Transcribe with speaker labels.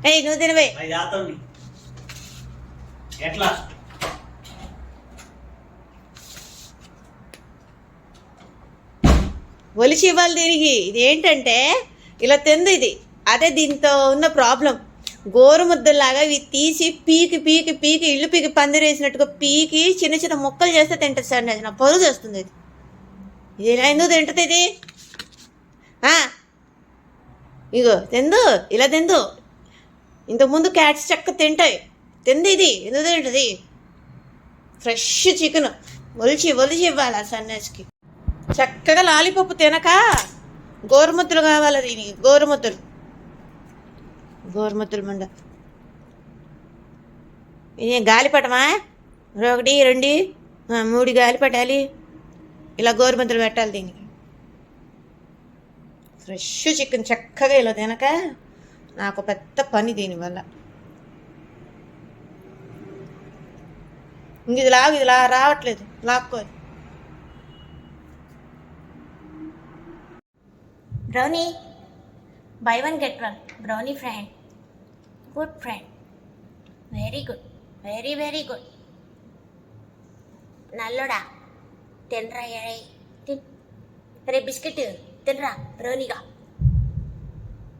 Speaker 1: ఏయ్ నువ్వు తినవే.
Speaker 2: ఎట్లా
Speaker 1: ఒలిచి ఇవ్వాలి దీనికి. ఇది ఏంటంటే ఇలా తింది ఇది. అదే దీంతో ఉన్న ప్రాబ్లం. గోరుముద్దల్లాగా ఇవి తీసి పీకి పీకి పీకి ఇల్లు పీకి పందిరేసినట్టుగా పీకి చిన్న చిన్న ముక్కలు చేస్తే తింటుంది సార్. నా పరుగు చేస్తుంది ఇది. ఇది ఇలా ఎందుకు తింటుంది ఇది? ఇగో తిందు, ఇలా తిందు. ఇంతకుముందు క్యాట్స్ చెక్క తింటాయి, తింది ఇది ఎందుకు తింటుంది? ఫ్రెష్ చికెన్ ఒలిచి ఒలిచి ఇవ్వాలి ఆ సన్యాసికి. చక్కగా లాలీపప్పు తినక గోరుముద్దలు కావాలి దీనికి. గోరుముద్దలు గోరుముద్దలు మండ. ఇదేం గాలిపటమా? 1 2 3 గాలిపటాలి. ఇలా గోరుముద్దలు పెట్టాలి దీనికి. ఫ్రెష్ చికెన్ చక్కగా ఇలా తినక నాకు పెద్ద పని దీనివల్ల. ఇంక ఇది లాగు, ఇది రావట్లేదు, లాక్కోదు.
Speaker 3: Brownie, buy one get one. Brownie friend, good friend, very good, very very good. నల్లోడా తినరా, తిన్ రే బిస్కెట్ తినరా బ్రౌనీగా.